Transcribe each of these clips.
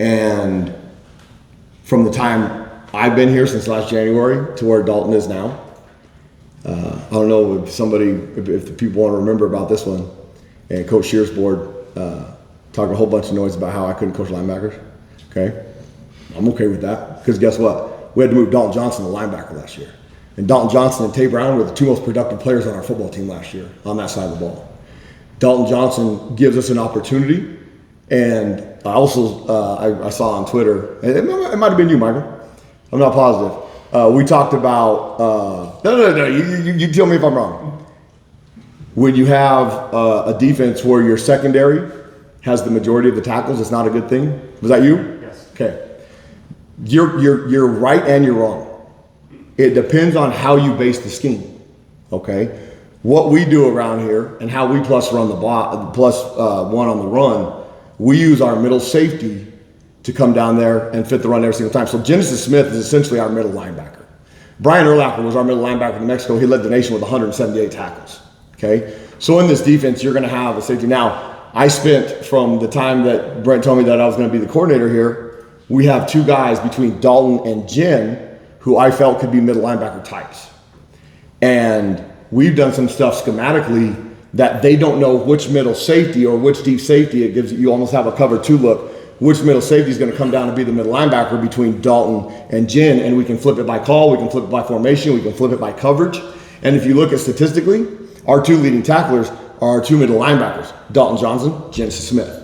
And from the time I've been here since last January to where Dalton is now, I don't know if the people want to remember about this one. And Coach Shear's board talked a whole bunch of noise about how I couldn't coach linebackers. Okay, I'm okay with that because guess what? We had to move Dalton Johnson to linebacker last year. And Dalton Johnson and Tay Brown were the two most productive players on our football team last year on that side of the ball. Dalton Johnson gives us an opportunity. And I also, I saw on Twitter, it might have been you, Michael. I'm not positive. We talked about, no, you tell me if I'm wrong. When you have a defense where your secondary has the majority of the tackles, it's not a good thing. Was that you? Yes. Okay. You're right and you're wrong. It depends on how you base the scheme, okay? What we do around here and how we plus run the block, plus one on the run, we use our middle safety to come down there and fit the run every single time. So Genesis Smith is essentially our middle linebacker. Brian Urlacher was our middle linebacker in New Mexico. He led the nation with 178 tackles, okay? So in this defense, you're gonna have a safety. Now, I spent from the time that Brent told me that I was gonna be the coordinator here, we have two guys between Dalton and Jen who I felt could be middle linebacker types. And we've done some stuff schematically that they don't know which middle safety or which deep safety. It gives you almost have a cover two look. Which middle safety is going to come down and be the middle linebacker between Dalton and Jen, and we can flip it by call, we can flip it by formation, we can flip it by coverage. And if you look at statistically, our two leading tacklers are our two middle linebackers, Dalton Johnson, Genesis Smith.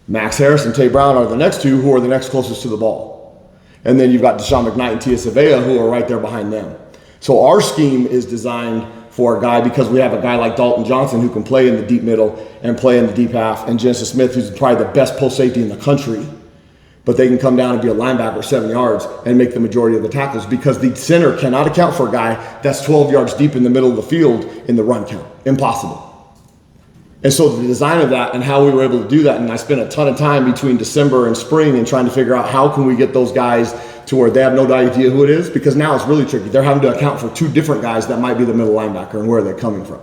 Max Harris and Tay Brown are the next two who are the next closest to the ball. And then you've got Deshaun McKnight and Tia Savea who are right there behind them. So our scheme is designed for a guy because we have a guy like Dalton Johnson who can play in the deep middle and play in the deep half, and Genesis Smith who's probably the best post safety in the country. But they can come down and be a linebacker 7 yards and make the majority of the tackles because the center cannot account for a guy that's 12 yards deep in the middle of the field in the run count. Impossible. And so the design of that and how we were able to do that, and I spent a ton of time between December and spring and trying to figure out how can we get those guys to where they have no idea who it is, because now it's really tricky. They're having to account for two different guys that might be the middle linebacker and where they're coming from.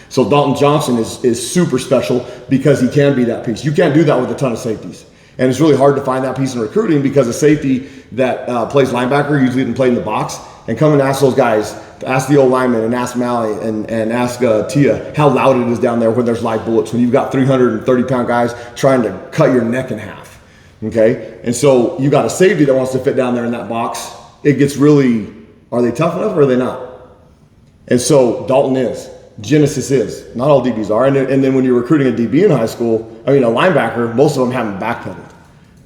So Dalton Johnson is super special because he can be that piece. You can't do that with a ton of safeties. And it's really hard to find that piece in recruiting because a safety that plays linebacker usually didn't play in the box. And come and ask those guys, ask the old lineman and ask Mally and ask Tia how loud it is down there when there's live bullets, when you've got 330-pound guys trying to cut your neck in half, okay? And so you got a safety that wants to fit down there in that box. It gets really, are they tough enough or are they not? And so Dalton is. Genesis is. Not all DBs are. And then when you're recruiting a DB in high school, a linebacker, most of them haven't backpedaled.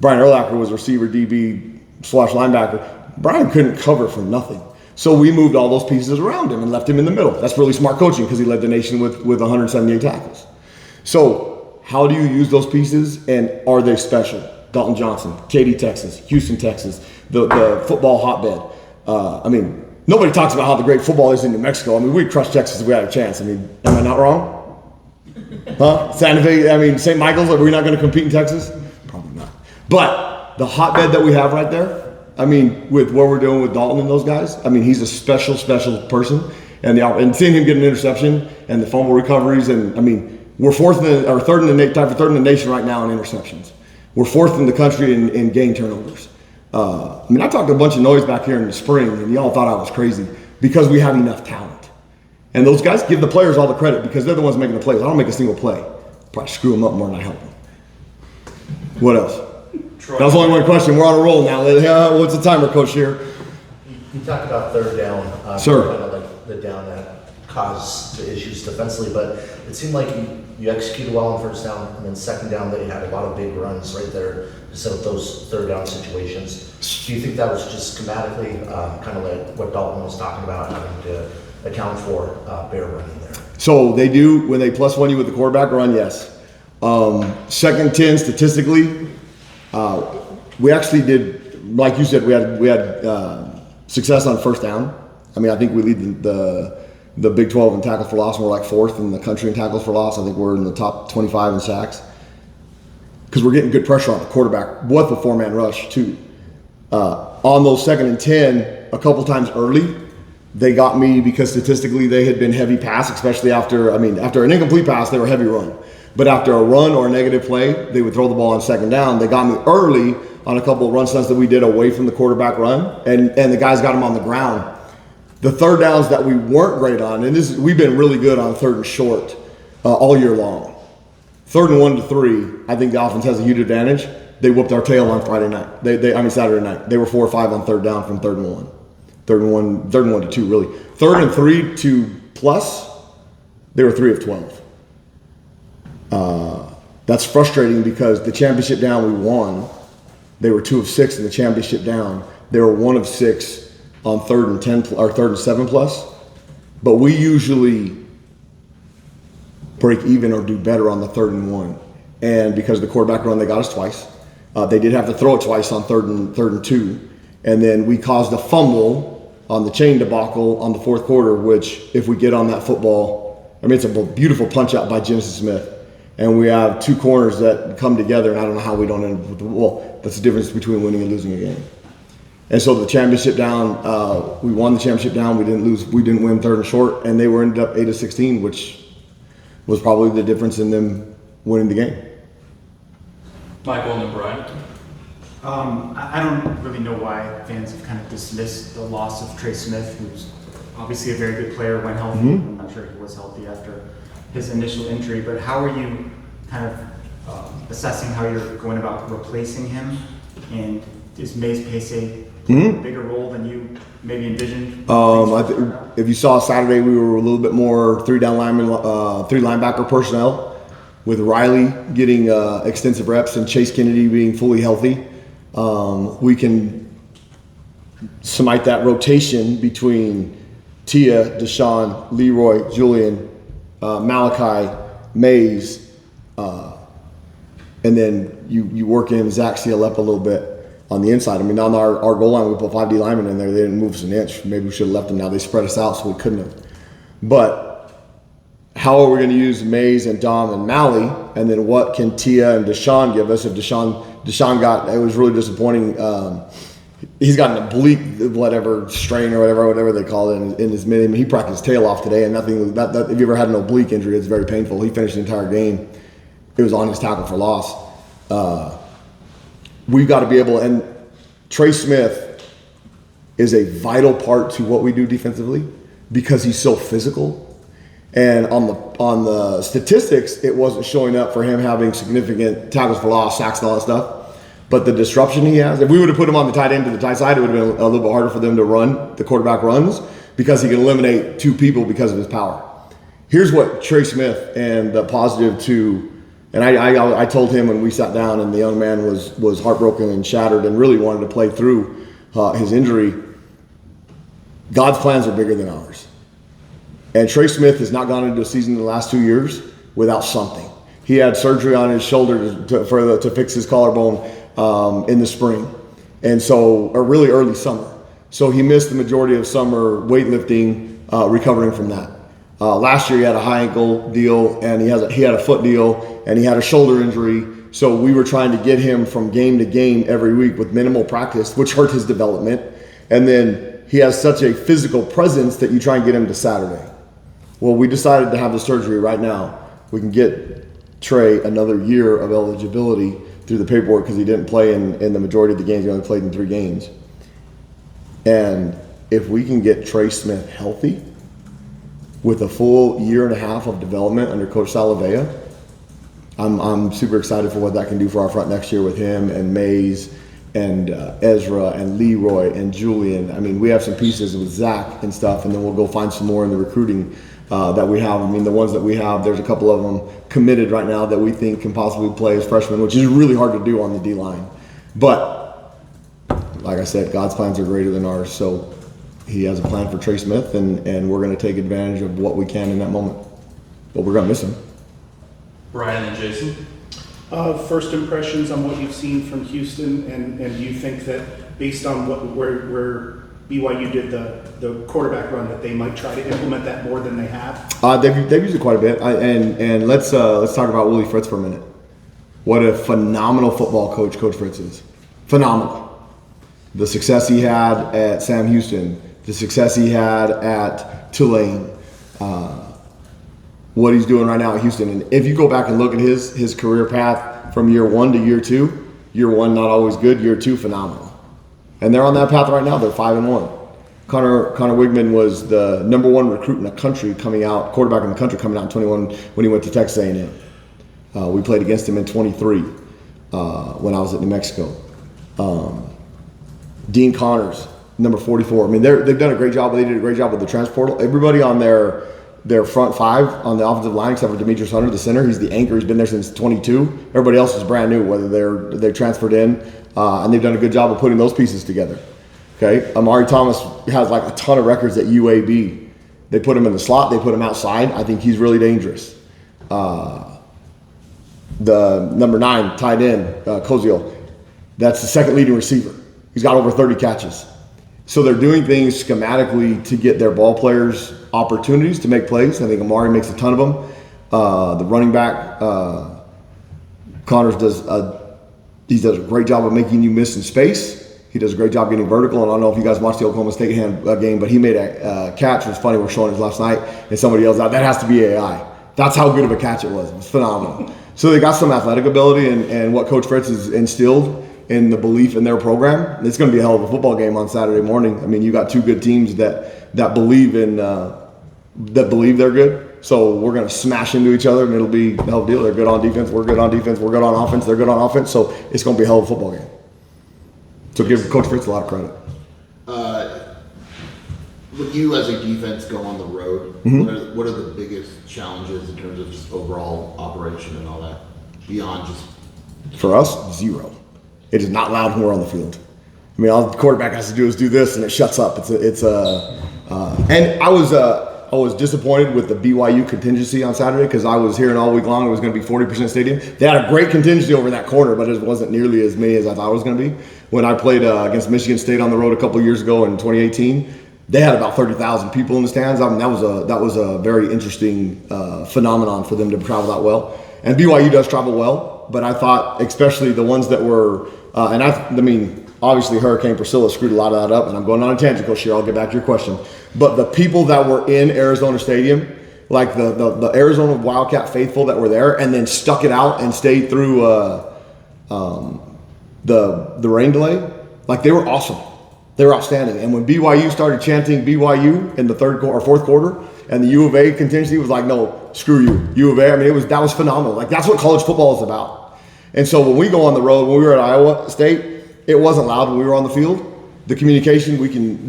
Brian Urlacher was receiver DB / linebacker. Brian couldn't cover for nothing. So we moved all those pieces around him and left him in the middle. That's really smart coaching because he led the nation with 178 tackles. So how do you use those pieces and are they special? Dalton Johnson, Katy, Texas, Houston, Texas, the football hotbed. Nobody talks about how the great football is in New Mexico. We'd crush Texas if we had a chance. Am I not wrong? Huh? Santa Fe, St. Michael's, are we not going to compete in Texas? Probably not. But the hotbed that we have right there, with what we're doing with Dalton and those guys, he's a special person. And seeing him get an interception and the fumble recoveries, and we're third in the nation right now in interceptions. We're fourth in the country in game turnovers. I talked a bunch of noise back here in the spring, and y'all thought I was crazy because we have enough talent. And those guys give the players all the credit because they're the ones making the plays. I don't make a single play. Probably screw them up more than I help them. What else? That was only one question. We're on a roll now. What's the timer, Coach here? You talked about third down. Sure. Kind of like the down that caused the issues defensively, but it seemed like you executed well on first down, and then second down that you had a lot of big runs right there to set up those third down situations. Do you think that was just schematically kind of like what Dalton was talking about, having to account for bear running there? So they do, when they plus one you with the quarterback run, yes. Second 10 statistically, we actually did, like you said, we had success on first down. I think we lead the Big 12 in tackles for loss, and we're like fourth in the country in tackles for loss. I think we're in the top 25 in sacks because we're getting good pressure on the quarterback with the four-man rush too. On those second and 10, a couple times early, they got me because statistically they had been heavy pass, especially after an incomplete pass, they were heavy run. But after a run or a negative play, they would throw the ball on second down. They got me early on a couple of run stunts that we did away from the quarterback run, and the guys got them on the ground. The third downs that we weren't great on, and we've been really good on third and short all year long. 3rd and 1 to 3, I think the offense has a huge advantage. They whooped our tail on Friday night. Saturday night. They were 4 or 5 on third down from 3rd and 1. 3rd and 1 to 2, really. 3rd and 3 to plus, they were 3 of 12. That's frustrating because the championship down we won, they were 2 of 6 in the championship down. They were 1 of 6 on 3rd and 10 or 3rd and 7 plus. But we usually break even or do better on the 3rd and 1. And because of the quarterback run, they got us twice. They did have to throw it twice on 3rd and 2. And then we caused a fumble on the chain debacle on the 4th quarter, which if we get on that football, it's a beautiful punch out by Jimson Smith. And we have 2 corners that come together, and I don't know how we don't end up with that's the difference between winning and losing a game. And so the championship down, we won the championship down. We didn't lose. We didn't win 3rd and short, and they ended up 8 of 16, which was probably the difference in them winning the game. Michael and then Brian. I don't really know why fans have kind of dismissed the loss of Trey Smith, who's obviously a very good player when healthy. Mm-hmm. I'm not sure he was healthy after his initial injury, but how are you kind of assessing how you're going about replacing him? And is Mays Pace a bigger role than you maybe envisioned? If you saw Saturday, we were a little bit more 3 linebacker personnel, with Riley getting extensive reps and Chase Kennedy being fully healthy. We can smite that rotation between Tia, Deshaun, Leroy, Julian, Malachi, Mays, and then you work in Zach Seal up a little bit on the inside. On our goal line, we put 5 D linemen in there. They didn't move us an inch. Maybe we should have left them. Now they spread us out, so we couldn't have. But how are we going to use Mays and Dom and Mally? And then what can Tia and Deshaun give us? If Deshaun got, it was really disappointing. He's got an oblique, strain or whatever they call it in his mid. He practiced his tail off today, and nothing. That if you ever had an oblique injury, it's very painful. He finished the entire game. It was on his tackle for loss. We've got to be able, and Trey Smith is a vital part to what we do defensively because he's so physical. And on the statistics, it wasn't showing up for him having significant tackles for loss, sacks, and all that stuff. But the disruption he has, if we would have put him on the tight end to the tight side, it would have been a little bit harder for them to run, the quarterback runs, because he can eliminate 2 people because of his power. Here's what Trey Smith and the positive to, and I told him when we sat down and the young man was heartbroken and shattered and really wanted to play through his injury. God's plans are bigger than ours. And Trey Smith has not gone into a season in the last 2 years without something. He had surgery on his shoulder to fix his collarbone in the spring, and so or really early summer. So he missed the majority of summer weightlifting, recovering from that. Last year he had a high ankle deal, and he had a foot deal, and he had a shoulder injury. So we were trying to get him from game to game every week with minimal practice, which hurt his development. And then he has such a physical presence that you try and get him to Saturday. Well, we decided to have the surgery right now. We can get Trey another year of eligibility through the paperwork because he didn't play in the majority of the games. He only played in 3 games. And if we can get Trey Smith healthy with a full year and a half of development under Coach Salavea, I'm super excited for what that can do for our front next year with him and Mays and Ezra and Leroy and Julian. We have some pieces with Zach and stuff, and then we'll go find some more in the recruiting that we have. The ones that we have, there's a couple of them committed right now that we think can possibly play as freshmen, which is really hard to do on the D-line. But like I said, God's plans are greater than ours, so he has a plan for Trey Smith, and we're going to take advantage of what we can in that moment. But we're going to miss him. Brian and Jason. First impressions on what you've seen from Houston, and do you think that based on where BYU did the quarterback run, that they might try to implement that more than they have? They've used it quite a bit. And let's talk about Willie Fritz for a minute. What a phenomenal football coach Coach Fritz is. Phenomenal. The success he had at Sam Houston, the success he had at Tulane. what he's doing right now at Houston. And if you go back and look at his career path from year 1 to year 2, year 1 not always good, year 2 phenomenal. And they're on that path right now. They're 5-1. Connor Wigman was the number 1 recruit in the country quarterback in the country coming out in 21 when he went to Texas A&M. We played against him in 23 when I was at New Mexico. Dean Connors, number 44. I mean, they've done a great job. They did a great job with the transfer portal. Everybody on their front 5 on the offensive line, except for Demetrius Hunter, the center. He's the anchor. He's been there since 22. Everybody else is brand new, whether they transferred in, and they've done a good job of putting those pieces together. Okay, Amari Thomas has like a ton of records at UAB. They put him in the slot. They put him outside. I think he's really dangerous. The number 9 tight end, Koziel, that's the second leading receiver. He's got over 30 catches. So they're doing things schematically to get their ball players opportunities to make plays. I think Amari makes a ton of them. The running back, Connors does a great job of making you miss in space. He does a great job getting vertical. And I don't know if you guys watched the Oklahoma State game, but he made a catch. It was funny. We're showing it last night, and somebody yells out, "That has to be AI." That's how good of a catch it was. It was phenomenal. So they got some athletic ability, and what Coach Fritz has instilled in the belief in their program. It's going to be a hell of a football game on Saturday morning. I mean, you got 2 good teams that believe they're good. So we're going to smash into each other, and it'll be a hell of a deal. They're good on defense. We're good on defense. We're good on offense. They're good on offense. So it's going to be a hell of a football game. So give Coach Fritz a lot of credit. When you as a defense go on the road, what are the biggest challenges in terms of just overall operation and all that? Beyond just... For us, 0. It is not loud when we're on the field. I mean, all the quarterback has to do is do this, and it shuts up. And I was disappointed with the BYU contingency on Saturday because I was hearing all week long it was going to be 40% stadium. They had a great contingency over in that corner, but it wasn't nearly as many as I thought it was going to be. When I played against Michigan State on the road a couple years ago in 2018, they had about 30,000 people in the stands. I mean, that was a very interesting phenomenon for them to travel that well. And BYU does travel well, but I thought especially the ones that were, I mean, obviously Hurricane Priscilla screwed a lot of that up, and I'm going on a tangent, Coach Shear, I'll get back to your question. But the people that were in Arizona Stadium, like the Arizona Wildcat faithful that were there and then stuck it out and stayed through the rain delay, like they were awesome. They were outstanding. And when BYU started chanting BYU in the fourth quarter, and the U of A contingency was like, no, screw you, U of A. I mean, that was phenomenal. Like that's what college football is about. And so when we go on the road, when we were at Iowa State, it wasn't loud when we were on the field. The communication, we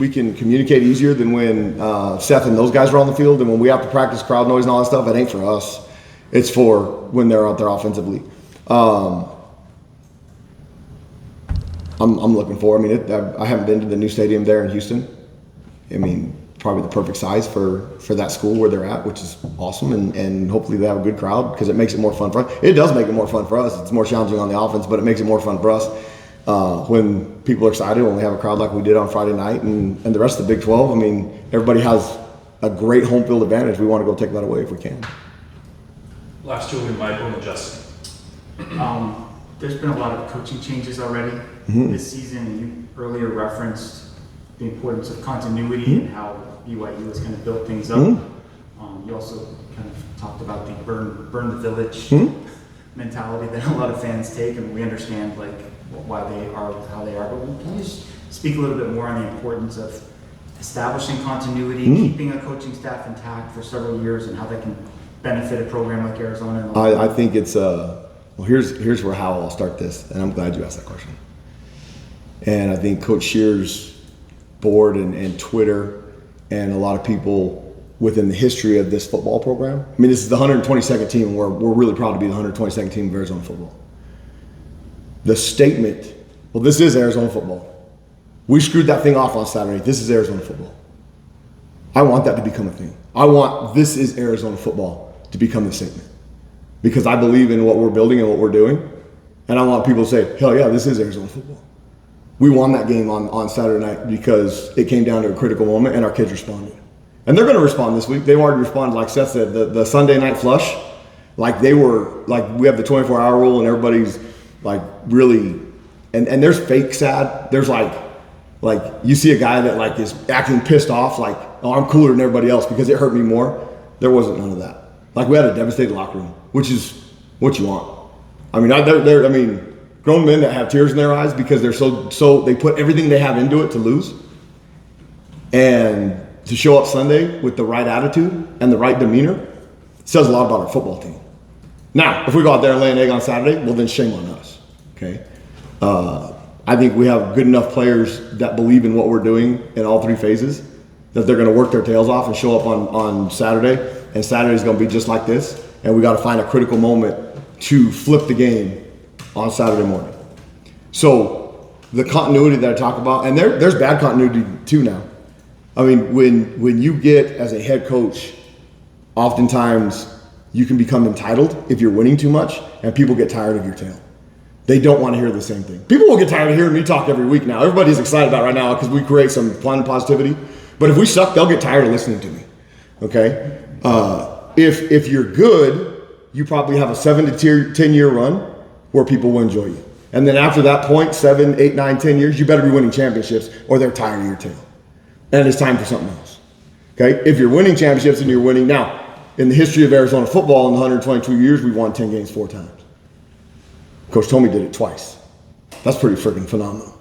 can communicate easier than when Seth and those guys are on the field. And when we have to practice crowd noise and all that stuff, it ain't for us. It's for when they're out there offensively. I'm looking forward. I mean, I haven't been to the new stadium there in Houston. I mean, probably the perfect size for that school where they're at, which is awesome. And hopefully they have a good crowd because it makes it more fun for us. It does make it more fun for us. It's more challenging on the offense, but it makes it more fun for us. When people are excited, when we have a crowd like we did on Friday night and the rest of the Big 12, I mean, everybody has a great home field advantage. We want to go take that away if we can. Last 2 will be Michael and Justin. There's been a lot of coaching changes already this season, and you earlier referenced the importance of continuity and how BYU has kind of built things up. You also kind of talked about the burn the village mentality that a lot of fans take, and we understand like why they are how they are. But can you just speak a little bit more on the importance of establishing continuity, keeping a coaching staff intact for several years, and how that can benefit a program like Arizona? I think it's well, here's where how I'll start this, and I'm glad you asked that question. And I think Coach Shear's board and Twitter and a lot of people within the history of this football program. I mean, this is the 122nd team, and we're really proud to be the 122nd team of Arizona football. The statement, well, this is Arizona football. We screwed that thing off on Saturday. This is Arizona football. I want that to become a thing. I want this is Arizona football to become the statement. Because I believe in what we're building and what we're doing. And I want people to say, hell yeah, this is Arizona football. We won that game on Saturday night because it came down to a critical moment and our kids responded. And they're going to respond this week. They've already responded, like Seth said, the Sunday night flush. Like they were, like we have the 24-hour rule and everybody's like really, and there's fake sad. There's like you see a guy that like is acting pissed off, like, oh, I'm cooler than everybody else because it hurt me more. There wasn't none of that. Like we had a devastated locker room, which is what you want. I mean, grown men that have tears in their eyes because they're so they put everything they have into it to lose, and to show up Sunday with the right attitude and the right demeanor says a lot about our football team. Now, if we go out there and lay an egg on Saturday, well then shame on us. Okay. I think we have good enough players that believe in what we're doing in all three phases that they're going to work their tails off and show up on Saturday. And Saturday is going to be just like this. And we got to find a critical moment to flip the game on Saturday morning. So the continuity that I talk about, and there's bad continuity too now. I mean, when you get as a head coach, oftentimes you can become entitled if you're winning too much, and people get tired of your tale. They don't want to hear the same thing. People will get tired of hearing me talk every week now. Everybody's excited about it right now because we create some fun positivity. But if we suck, they'll get tired of listening to me. Okay? If you're good, you probably have a 7 to 10 year run where people will enjoy you. And then after that point, 7, 8, 9, 10 years, you better be winning championships or they're tired of your tale. And it's time for something else. Okay? If you're winning championships and you're winning now, in the history of Arizona football in 122 years, we've won 10 games 4 times. Coach Tomey did it twice. That's pretty freaking phenomenal.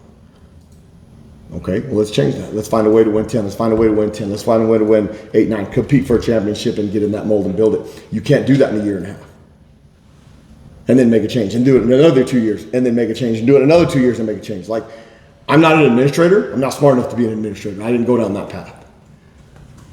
Okay, well, let's change that. Let's find a way to win 10. Let's find a way to win 10. Let's find a way to win 8, 9. Compete for a championship and get in that mold and build it. You can't do that in a year and a half. And then make a change and do it in another 2 years and then make a change and do it another 2 years and make a change. Like, I'm not an administrator. I'm not smart enough to be an administrator. I didn't go down that path.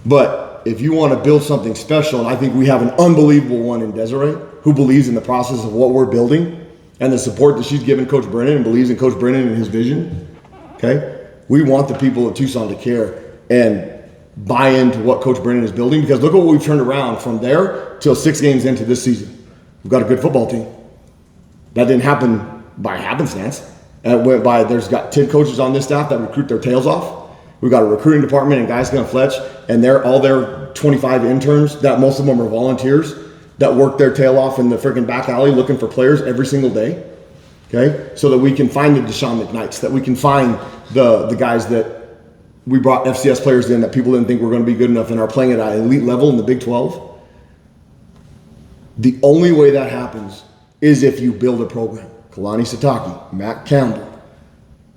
But if you want to build something special, and I think we have an unbelievable one in Desiree who believes in the process of what we're building and the support that she's given Coach Brennan and believes in Coach Brennan and his vision, okay? We want the people of Tucson to care and buy into what Coach Brennan is building, because look at what we've turned around from there till 6 games into this season. We've got a good football team. That didn't happen by happenstance. And it went by, there's got 10 coaches on this staff that recruit their tails off. We've got a recruiting department and guys gonna fletch, and all their 25 interns, that most of them are volunteers, that work their tail off in the freaking back alley looking for players every single day, okay? So that we can find the Deshaun McKnights, that we can find the guys that we brought FCS players in that people didn't think were going to be good enough and are playing at an elite level in the Big 12. The only way that happens is if you build a program. Kalani Sitake, Matt Campbell,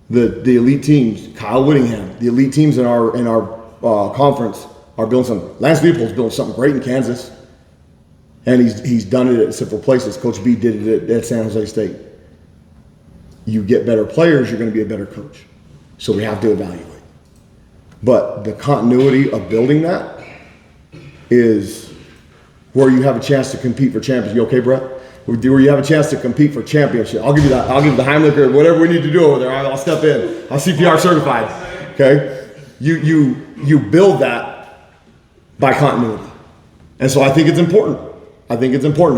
the elite teams, Kyle Whittingham, the elite teams in our conference are building something. Lance Leopold's building something great in Kansas. And he's done it at several places. Coach B did it at San Jose State. You get better players, you're going to be a better coach. So we have to evaluate. But the continuity of building that is where you have a chance to compete for champions. You okay, Brett? Where you have a chance to compete for championship. I'll give you that. I'll give the Heimlich or whatever we need to do over there. I'll step in. I'm CPR certified. Okay? You build that by continuity. And so I think it's important.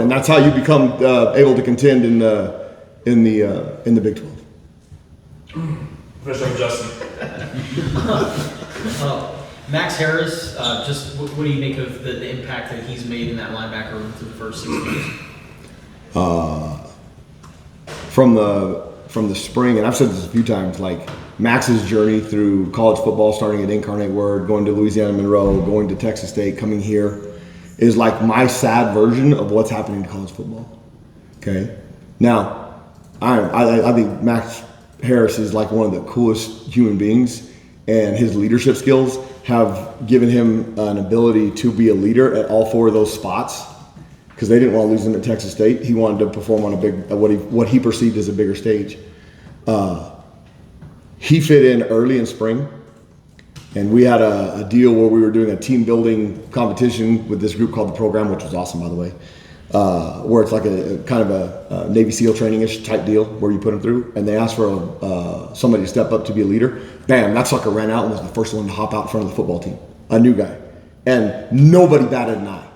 And that's how you become able to contend in the Big 12. Professor Justin. Max Harris, just what do you make of the impact that he's made in that linebacker room through the first 6 games? From the spring, and I've said this a few times, like Max's journey through college football, starting at Incarnate Word, going to Louisiana Monroe, going to Texas State, coming here, is like my sad version of what's happening to college football. Okay, now I think Max Harris is like one of the coolest human beings, and his leadership skills have given him an ability to be a leader at all 4 of those spots, because they didn't want to lose him at Texas State. He wanted to perform on a big, what he perceived as a bigger stage. He fit in early in spring, and we had a deal where we were doing a team building competition with this group called The Program, which was awesome, by the way, where it's like a kind of a Navy SEAL training-ish type deal where you put them through, and they asked for somebody to step up to be a leader. Bam, that sucker ran out and was the first one to hop out in front of the football team, a new guy. And nobody batted an eye.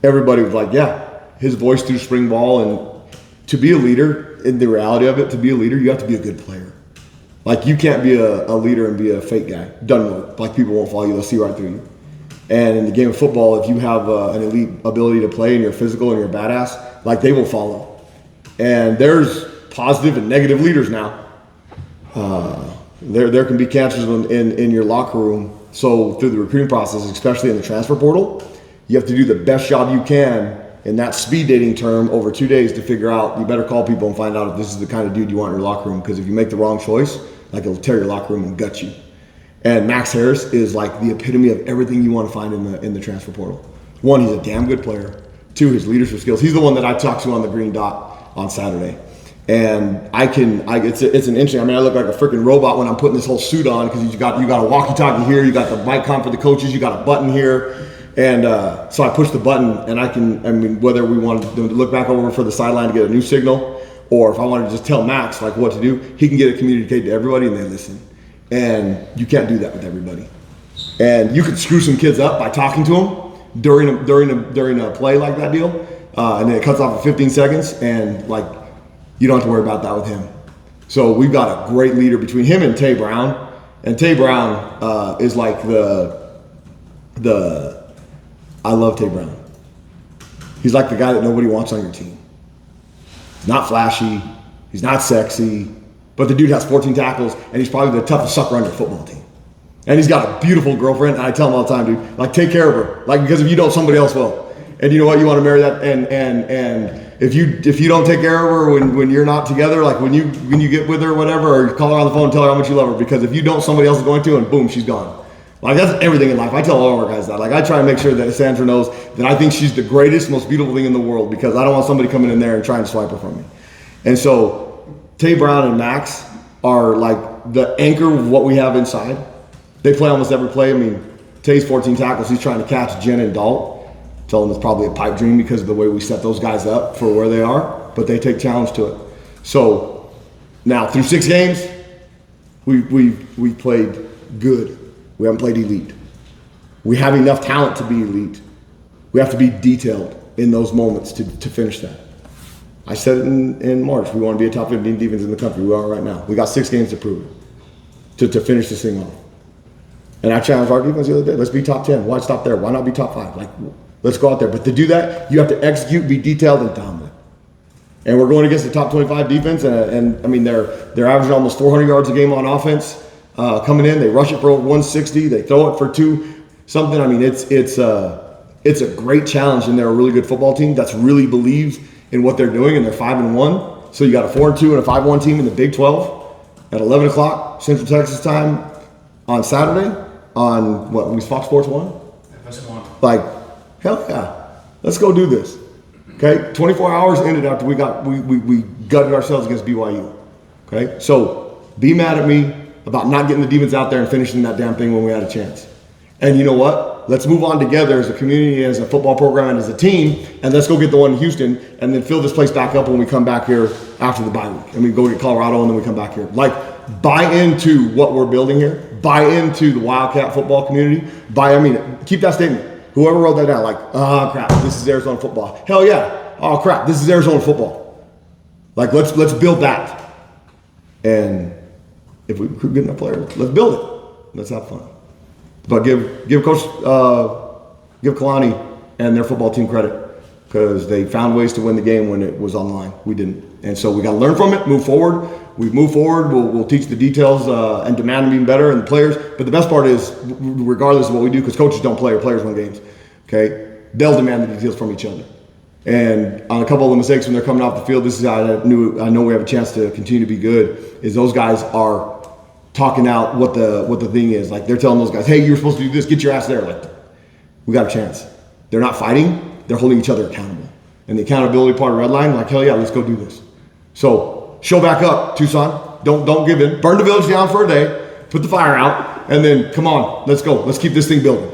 Everybody was like, yeah, his voice through spring ball. And to be a leader, in the reality of it, to be a leader, you have to be a good player. Like, you can't be a leader and be a fake guy. Doesn't work. Like, people won't follow you. They'll see right through you. And in the game of football, if you have an elite ability to play and you're physical and you're a badass, like, they will follow. And there's positive and negative leaders now. There can be cancers in your locker room. So through the recruiting process, especially in the transfer portal, You have to do the best job you can in that speed dating term over 2 days to figure out, you better call people and find out if this is the kind of dude you want in your locker room. Because if you make the wrong choice, like it'll tear your locker room and gut you. And Max Harris is like the epitome of everything you want to find in the transfer portal. One, he's a damn good player. Two, his leadership skills. He's the one that I talked to on the green dot on Saturday. And it's an interesting, I mean, I look like a freaking robot when I'm putting this whole suit on because you got a walkie-talkie here, you got the mic com for the coaches, you got a button here. And so I push the button and whether we want to look back over for the sideline to get a new signal, or if I want to just tell Max like what to do, he can get it communicated to everybody and they listen. And you can't do that with everybody. And you could screw some kids up by talking to them during a play like that deal, and then it cuts off for 15 seconds, and like you don't have to worry about that with him. So we've got a great leader between him and Tay Brown, and Tay Brown is like I love Tay Brown. He's like the guy that nobody wants on your team. He's not flashy, he's not sexy, but the dude has 14 tackles, and he's probably the toughest sucker on your football team. And he's got a beautiful girlfriend, and I tell him all the time, dude, like take care of her, like because if you don't, somebody else will. And you know what? You want to marry that, and if you don't take care of her when you're not together, like when you get with her or whatever, or you call her on the phone and tell her how much you love her, because if you don't, somebody else is going to, and boom, she's gone. Like that's everything in life. I tell all of our guys that. Like I try to make sure that Sandra knows that I think she's the greatest, most beautiful thing in the world, because I don't want somebody coming in there and trying to swipe her from me. And so Tay Brown and Max are like the anchor of what we have inside. They play almost every play. I mean, Tay's 14 tackles. He's trying to catch Jen and Dalt. Tell them it's probably a pipe dream because of the way we set those guys up for where they are, but they take challenge to it. So now through 6 games, we played good. We haven't played elite. We have enough talent to be elite. We have to be detailed in those moments to finish that. I said it in March. We want to be a top 15 defense in the country. We are right now. We got 6 games to prove it, to finish this thing off. And I challenged our defense the other day. Let's be top 10. Why stop there? Why not be top 5? Like, let's go out there. But to do that, you have to execute, be detailed, and dominant. And we're going against the top 25 defense, and I mean they're averaging almost 400 yards a game on offense. Coming in, they rush it for over 160. They throw it for 2 something. I mean, it's a great challenge, and they're a really good football team that's really believes in what they're doing, and they're 5-1. So you got a 4-2 and a 5-1 team in the Big 12 at 11 o'clock Central Texas time on Saturday on what? Was Fox Sports 1? Like, hell yeah, let's go do this. Okay, 24 hours ended after we gutted ourselves against BYU. Okay, so be mad at me about not getting the defense out there and finishing that damn thing when we had a chance. And you know what? Let's move on together as a community, as a football program, and as a team, and let's go get the one in Houston, and then fill this place back up when we come back here after the bye week. And we go get Colorado, and then we come back here. Like, buy into what we're building here. Buy into the Wildcat football community. Keep that statement. Whoever wrote that down, like, oh crap, this is Arizona football. Hell yeah. Oh crap, this is Arizona football. Like, let's build that. And if we recruit good enough players, let's build it. Let's have fun. But give Coach Kalani and their football team credit, because they found ways to win the game when it was online. We didn't. And so we got to learn from it, move forward. We've moved forward. We'll teach the details and demand them even better, and the players. But the best part is, regardless of what we do, because coaches don't play or players win games, okay, they'll demand the details from each other. And on a couple of the mistakes when they're coming off the field, this is how I know we have a chance to continue to be good, is those guys are talking out what the thing is. Like, they're telling those guys, hey, you're supposed to do this, get your ass there. Like, we got a chance. They're not fighting, they're holding each other accountable. And the accountability part of Red Line, like, hell yeah, let's go do this. So show back up, Tucson. Don't give in. Burn the village down for a day, put the fire out, and then come on, let's go. Let's keep this thing building.